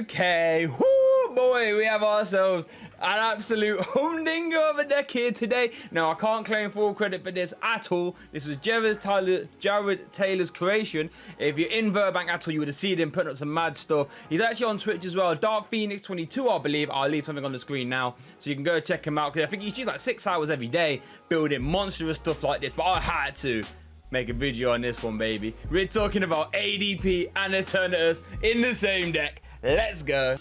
Okay, whoo boy, we have ourselves an absolute humdinger of a deck here today. Now, I can't claim full credit for this at all. This was Jared Taylor's creation. If you're in Burbank at all, you would have seen him putting up some mad stuff. He's actually on Twitch as well, Dark Phoenix 22, I believe. I'll leave something on the screen now, so you can go check him out, because I think he's used like 6 hours every day building monstrous stuff like this, but I had to make a video on this one, baby. We're talking about ADP and Eternatus in the same deck. Let's go.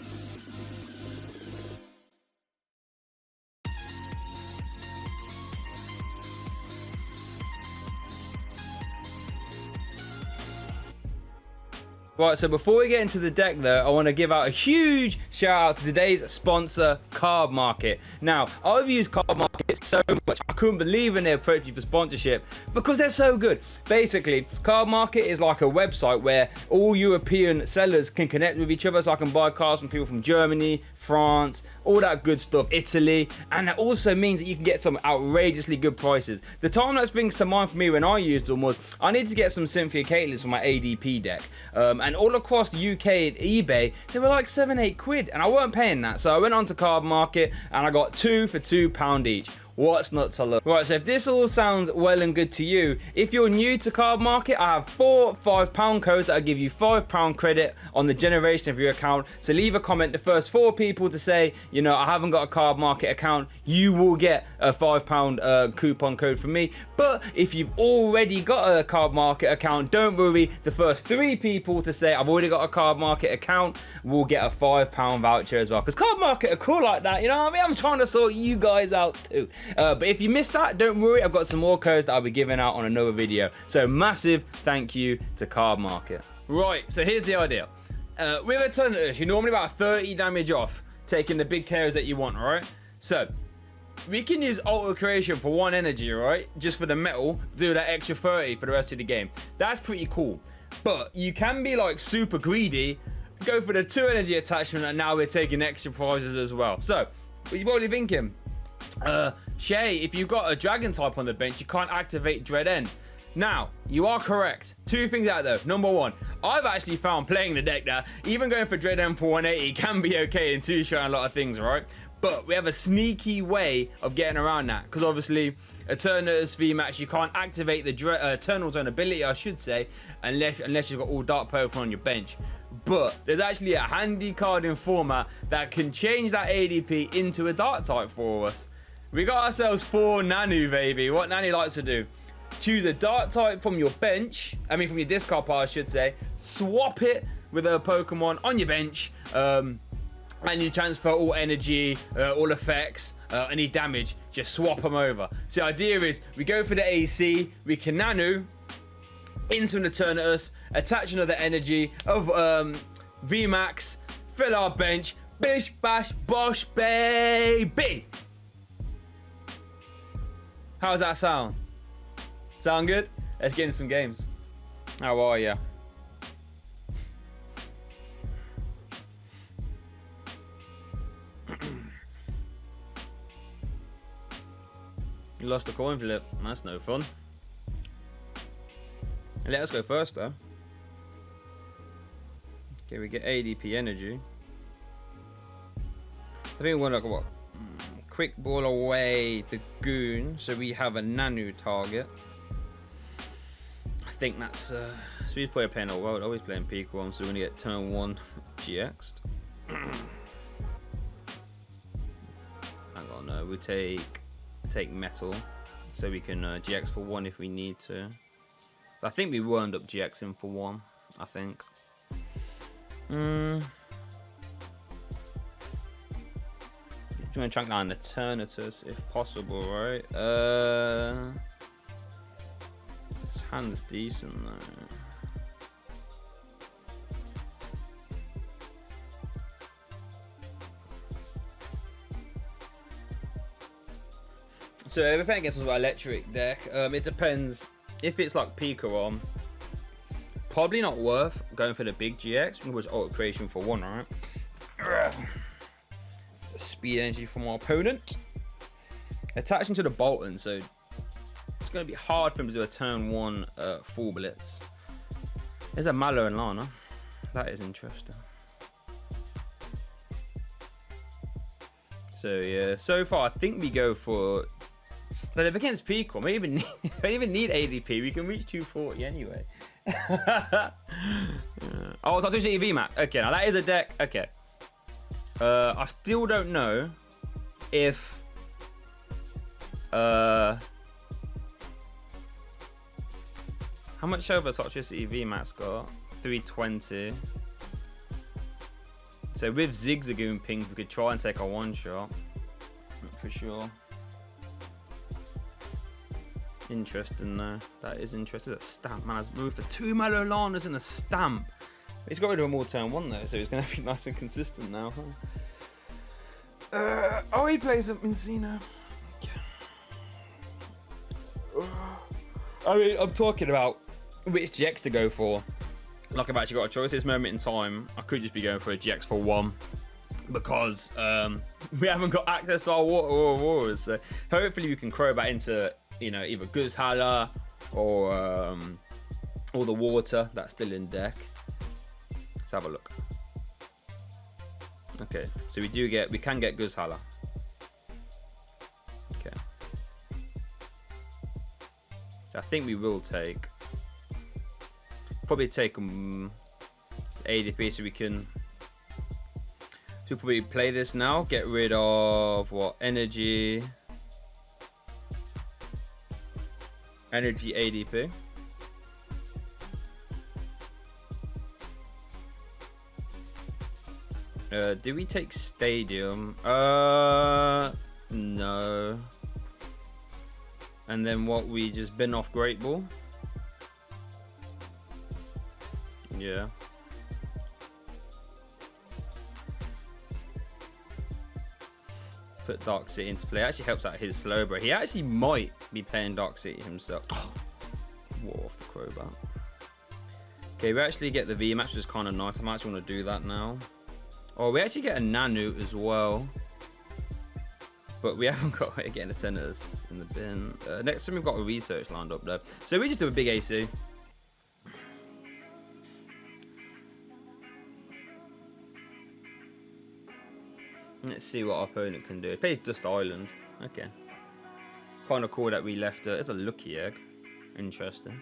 Right, so before we get into the deck though, I want to give out a huge shout out to today's sponsor, Card Market. Now, I've used Card Market so much, I couldn't believe when they approached me for sponsorship, because they're so good. Basically, Card Market is like a website where all European sellers can connect with each other, so I can buy cards from people from Germany, France, all that good stuff, Italy, and that also means that you can get some outrageously good prices. The time that springs to mind for me when I used them was, I needed to get some Cynthia Caitlins for my ADP deck, and all across the UK and eBay, they were like 7-8 quid, and I weren't paying that, so I went on to Card Market, and I got 2 for £2 each. What's not to love? Right, so if this all sounds well and good to you, if you're new to Card Market, I have 4 £5 codes that will give you £5 credit on the generation of your account. So leave a comment. The first 4 people to say, you know, I haven't got a Card Market account, you will get a £5 coupon code from me. But if you've already got a Card Market account, don't worry. The first 3 people to say I've already got a Card Market account will get a £5 voucher as well. Because Card Market are cool like that, you know what I mean? I'm trying to sort you guys out too. But if you missed that, don't worry, I've got some more codes that I'll be giving out on another video. So massive thank you to Card Market. Right, so here's the idea. With Eternatus, you're normally about 30 damage off, taking the big KOs that you want, alright? So, we can use Ultra Creation for 1 energy, right? Just for the metal, do that extra 30 for the rest of the game. That's pretty cool. But you can be like super greedy, go for the 2 energy attachment, and now we're taking extra prizes as well. So, what are you probably thinking? Shay, if you've got a dragon type on the bench, you can't activate Dread End. Now, you are correct. 2 things out though. Number 1, I've actually found playing the deck that even going for Dread End for 180 can be okay in 2-shot and a lot of things, right? But we have a sneaky way of getting around that, because obviously Eternatus VMAX, you can't activate the Eternal Zone ability, I should say, unless you've got all dark Pokemon on your bench. But there's actually a handy card in format that can change that ADP into a dark type for us. We got ourselves 4 Nanu, baby. What Nanu likes to do, choose a dark type from your bench, from your discard pile, I should say, swap it with a Pokemon on your bench, and you transfer all energy, all effects, any damage, just swap them over. So the idea is, we go for the AC, we can Nanu into an Eternatus, attach another energy of VMAX, fill our bench, bish, bash, bosh, baby! How's that sound? Sound good? Let's get in some games. How are ya? You lost a coin flip. That's no fun. Let us go first though. Okay, we get ADP energy. I think we're gonna what? Quick ball away the Goon, so we have a Nanu target. I think that's so he's playing all world, always playing peak 1, so we're gonna get turn 1 GX'd. Hang on, no, we take metal, so we can GX for 1 if we need to. I think we wound up GXing for 1, I think. Do you want to chunk down Eternatus if possible, right? This hand's decent though. So if we're playing against an electric deck, it depends. If it's like Pikarom, probably not worth going for the big GX, which is Ultra Creation for 1, right? It's a speed energy from our opponent. Attaching to the Bolton, so it's going to be hard for him to do a turn 1 full blitz. There's a Mallow and Lana. That is interesting. So yeah, so far I think we go for. But if against Peacock, we don't even need ADP. We can reach 240 anyway. Oh, it's Toxicity VMAX. Okay, now that is a deck. Okay. I still don't know if how much over Toxicity VMAX got? 320. So with Zigzagoon pings, we could try and take a one shot for sure. Interesting though. That is interesting. That stamp, man, has moved for 2 Malolanas and a stamp. He's got rid of him all turn 1 though, so he's going to be nice and consistent now, huh? Oh, he plays up Mincino. Okay. I mean, I'm talking about which GX to go for. Like, I've actually got a choice at this moment in time. I could just be going for a GX for 1 because we haven't got access to our Water Auroras. So hopefully we can Crobat into, you know, either Guzma Hala or the Water that's still in deck. Let's have a look. Okay, so we can get Guzma Hala. Okay. I think we will probably take ADP so we can probably play this now. Get rid of what? Energy ADP. Do we take Stadium? No. And then what? We just bin off Great Ball. Yeah. Put Dark City into play. Actually helps out his slow, bro. He actually might be playing Dark City himself. Oh, war off the Crobat. Okay, we actually get the VMAX, which is kind of nice. I might actually want to do that now. Oh, we actually get a Nanu as well. But we haven't got again Eternatus in the bin. Next time we've got a research lined up though. So we just do a big AC. Let's see what our opponent can do. It plays Dust Island. Okay. Kind of cool that we left it. It's a lucky egg. Interesting.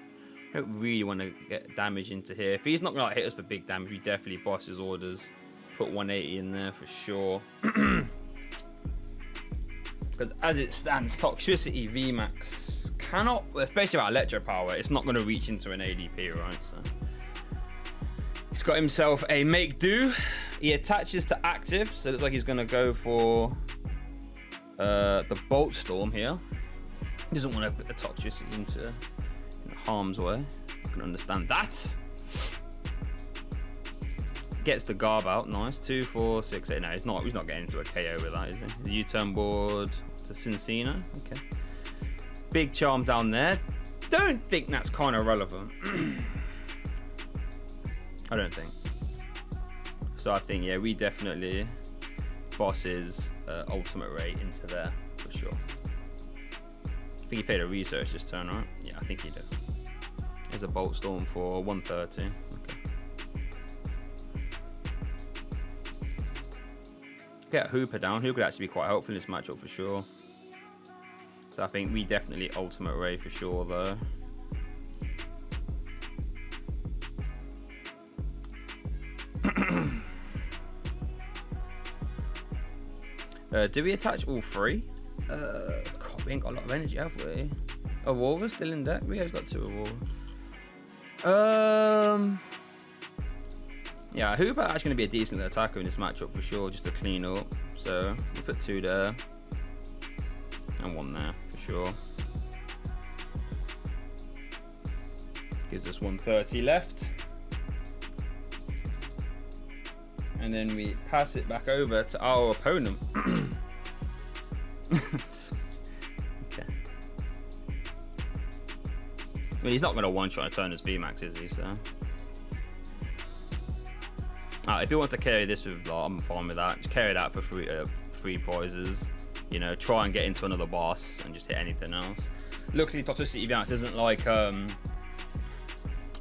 I don't really want to get damage into here. If he's not going to hit us for big damage, we definitely boss his orders. Put 180 in there for sure. Because as it stands, Toxicity VMAX cannot, especially about Electro Power, it's not going to reach into an ADP, right? So he's got himself a Make Do. He attaches to active, so it looks like he's going to go for the Bolt Storm here. He doesn't want to put the Toxicity into harm's way. I can understand that. Gets the Garb out, nice. 2, 4, 6, 8. No, he's not getting into a KO with that, is he? The U-turn board to Cincino. Okay. Big Charm down there. Don't think that's kind of relevant. I don't think. So I think, yeah, we definitely boss his ultimate rate into there for sure. I think he played a research this turn, right? Yeah, I think he did. There's a Bolt Storm for 130. Okay. Get Hoopa down. Who could actually be quite helpful in this matchup for sure. So I think we definitely ultimate ray for sure though. Do we attach all 3? God, we ain't got a lot of energy, have we? Aurora's still in deck. We have got 2 Aurora. Yeah, Hoopa actually going to be a decent attacker in this matchup for sure, just to clean up. So we put 2 there and 1 there for sure. Gives us 130 left. And then we pass it back over to our opponent. Okay. I mean, he's not going to one-shot Eternatus VMAX, is he? So, if you want to carry this with, I'm fine with that. Just carry that for free prizes. You know, try and get into another boss and just hit anything else. Luckily, Toxicity VMAX doesn't like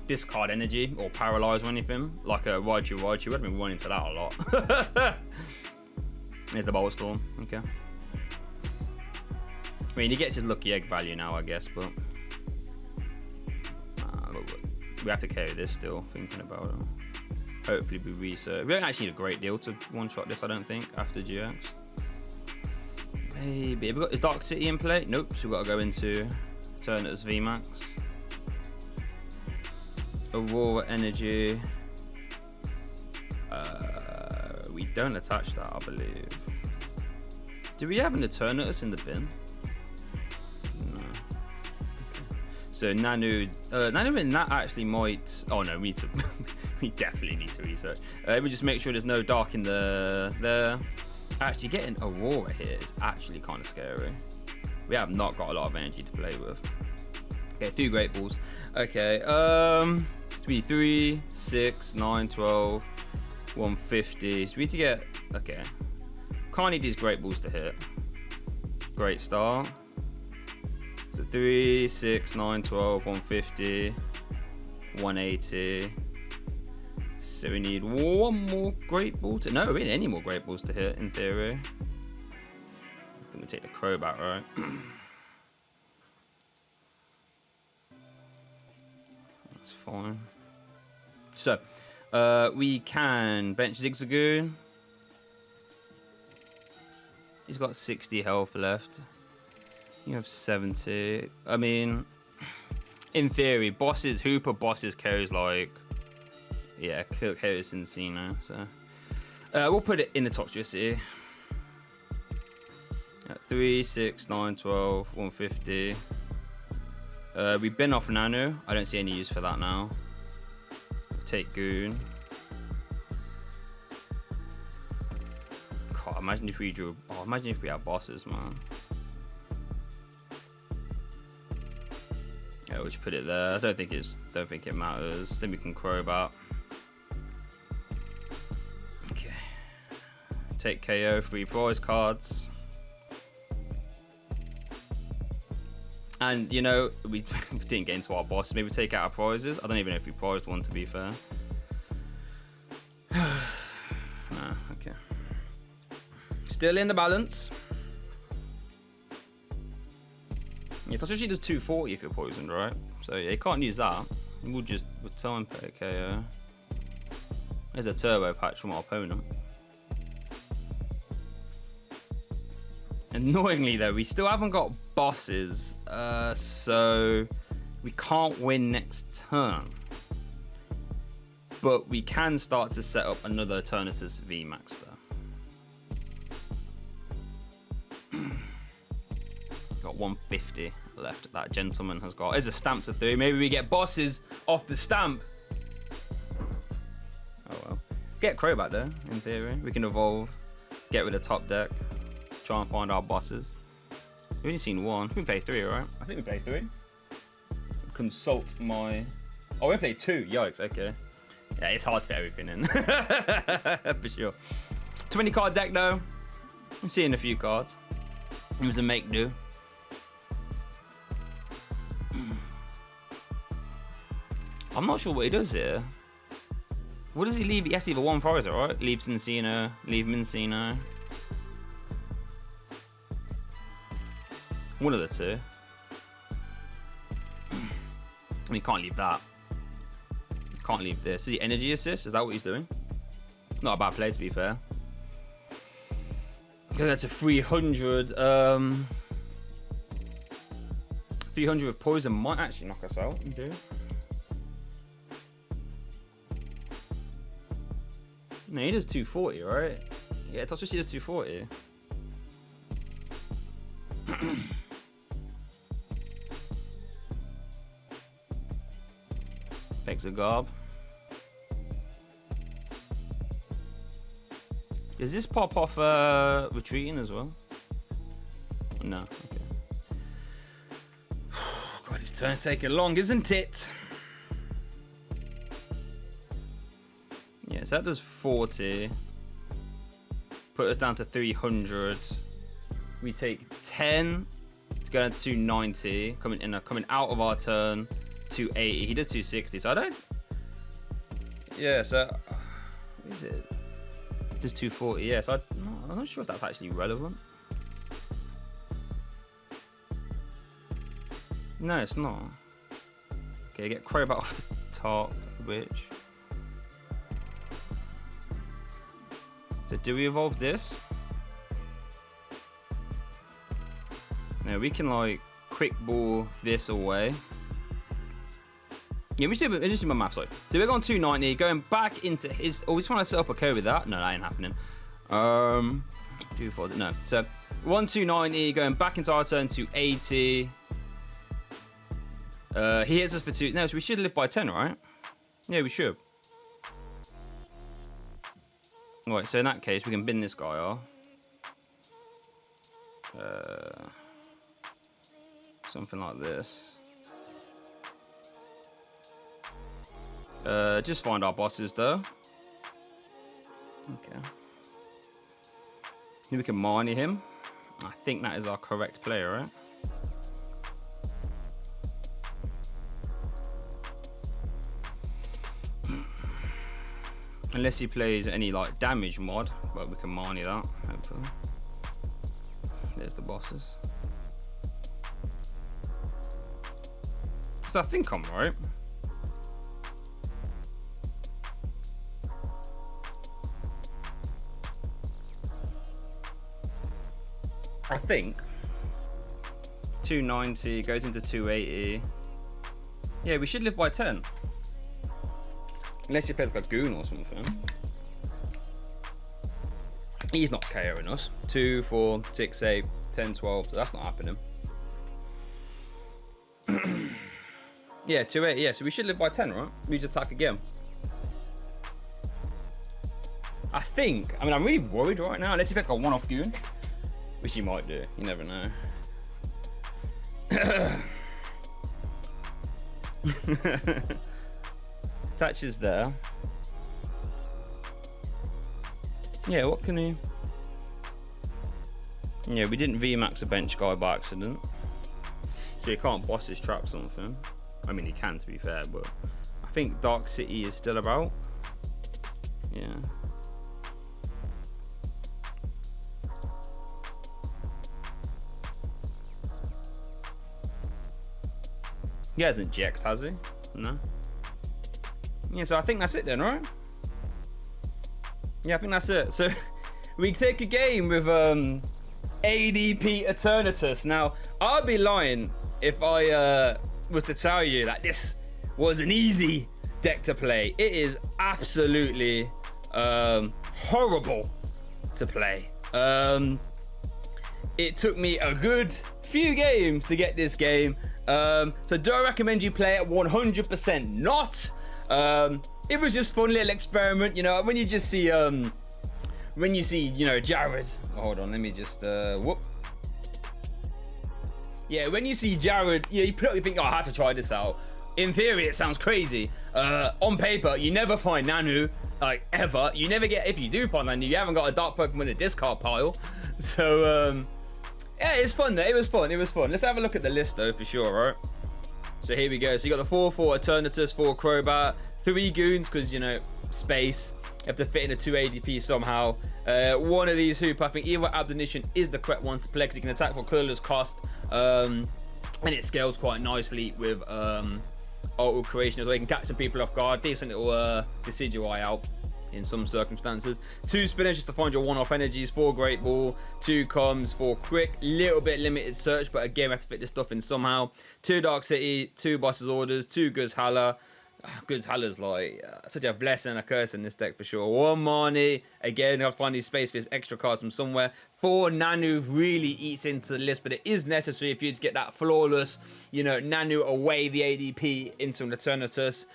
discard energy or paralyze or anything like a Raichu would have been running into that a lot. There's the Bowl Storm. Okay. I mean, he gets his lucky egg value now, I guess, but we have to carry this still, thinking about it. Hopefully we research. We don't actually need a great deal to one-shot this, I don't think, after GX. Maybe. Have we got, is Dark City in play? Nope, so we've got to go into Eternatus VMAX. Aurora Energy. We don't attach that, I believe. Do we have an Eternatus in the bin? No. Okay. So Nanu and that actually might. Oh no, we need to. We definitely need to research. We just make sure there's no dark in the. Actually, getting Aurora here is actually kind of scary. We have not got a lot of energy to play with. Okay, 2 Great Balls. Okay, should be 3, 6, 9, 12, 150. So we need to get. Okay. Can't need these Great Balls to hit. Great start. So 3, 6, 9, 12, 150, 180. So we need 1 more Great Ball to. No, we need any more Great Balls to hit in theory. I think we take the Crobat, right? That's fine. So we can bench Zigzagoon. He's got 60 health left. You have 70. I mean, in theory, bosses, Hoopa bosses carries like, yeah, carries Encino. So we'll put it in the Toxicity. 3, 6, 9, 12, 150. We've been off Nanu. I don't see any use for that now. Take Goon. God, imagine if we drew. Oh, imagine if we had bosses, man. Yeah, we'll just put it there. I don't think it matters. Then we can Crobat. Okay. Take KO, 3 prize cards. And you know, we didn't get into our boss. Maybe take out our prizes. I don't even know if we prized one, to be fair. Okay. Still in the balance. Yeah, Toxicity does 240 if you're poisoned, right? So yeah, you can't use that. We'll just return pay KO. There's a turbo patch from our opponent. Annoyingly though, we still haven't got bosses, so we can't win next turn. But we can start to set up another Eternatus VMAX though. Got 150 left. That gentleman has got. There's a stamp to 3. Maybe we get bosses off the stamp. Oh well. Get Crobat though, in theory. We can evolve, get rid of top deck. Try and find our bosses. We've only seen 1. I think we play 3, right? I think we play 3. Consult my. Oh, we play 2. Yikes. Okay. Yeah, it's hard to fit everything in. For sure. 20 card deck though. I'm seeing a few cards. It was a make do. I'm not sure what he does here. What does he leave? He has to leave a 1 Frizer, right? Leave Encino, leave Mincino. One of the 2. I mean, can't leave that. Can't leave this. Is he energy assist? Is that what he's doing? Not a bad play, to be fair. Go that's a 300. 300 of poison might actually knock us out. No, he does 240, right? Yeah, Toxicity does 240. Hexagarb. Does this pop off retreating as well? No. Okay. God, it's turn taking long, isn't it? Yeah, so that does 40. Put us down to 300. We take 10 to go down to 290. Coming out of our turn. 280. He does 260. So I don't. Yeah. So what is it? This 240, yes. I'm not sure if that's actually relevant. No, it's not. Okay, get Crobat off the top, which... So do we evolve this? No, we can like quick ball this away. Yeah, we just do my math, sorry. So we're going 290, going back into his... Oh, we're trying to set up a code with that? No, that ain't happening. No. So 290, going back into our turn to 80. He hits us for 2. No, so we should live by 10, right? Yeah, we should. Alright, so in that case, we can bin this guy off. Something like this. Just find our bosses though. Okay. Then we can Marnie him. I think that is our correct player, right? Unless he plays any like damage mod, but we can Marnie that, hopefully. There's the bosses. So I think I'm right. I think 290 goes into 280. Yeah, we should live by 10. Unless he plays like a goon or something. He's not KOing us. 2, 4, 6, 8, 10, 12. So that's not happening. Yeah, 280. Yeah, so we should live by 10, right? We just attack again. I think. I mean, I'm really worried right now. Unless he plays like a one-off goon. Which he might do. You never know. Attaches there. Yeah, what can he... Yeah, we didn't VMAX a bench guy by accident. So you can't boss his trap something. I mean, he can, to be fair, but... I think Dark City is still about. Yeah. He hasn't GX, has he? No. Yeah, so I think that's it then, right? Yeah, I think that's it. So we take a game with ADP Eternatus. Now, I'd be lying if I was to tell you that this was an easy deck to play. It is absolutely horrible to play. It took me a good few games to get this game. So do I recommend you play it? 100% not. It was just fun little experiment, you know, when you just see, you know, Jared. Oh, hold on, let me just, whoop. Yeah, when you see Jared, you put up, you think, oh, I have to try this out. In theory, it sounds crazy. On paper, you never find Nanu, like, ever. You never get, if you do find Nanu, you haven't got a dark Pokemon in a discard pile. So, yeah, it's fun though. It was fun. Let's have a look at the list though, for sure, right? So here we go. So you got the 4/4 Eternatus, 4 Crobat, 3 goons, because, you know, space. You have to fit in a 2 ADP somehow. One of these Hoopa, I think either Abdonition is the correct one to play, because you can attack for colorless cost. And it scales quite nicely with auto creation as well. You can catch some people off guard. Decent little Decidueye out in some circumstances. 2 spinners just to find your one-off energies, 4 Great Ball, 2 comms, 4 quick, little bit limited search, but again we have to fit this stuff in somehow. 2 Dark City, 2 Boss's Orders, 2 Guzma Hala. Guzma Hala's like such a blessing and a curse in this deck for sure. 1 Marnie, again I have to find these space for his extra cards from somewhere. 4 Nanu really eats into the list, but it is necessary for you to get that flawless, you know, Nanu away the ADP into an Eternatus.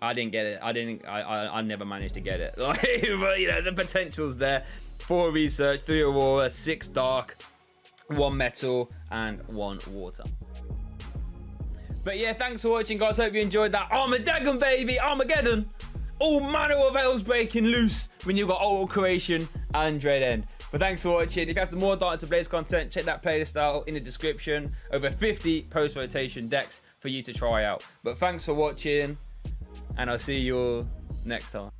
I didn't get it. I never managed to get it. Like, but, you know, the potential's there. 4 research, 3 Aurora, 6 dark, 1 metal, and 1 water. But yeah, thanks for watching, guys. Hope you enjoyed that. Armageddon, baby! Armageddon! All manner of hell's breaking loose when you've got auto creation and dread end. But thanks for watching. If you have more Darkness to Blaze content, check that playlist out in the description. Over 50 post-rotation decks for you to try out. But thanks for watching, and I'll see you all next time.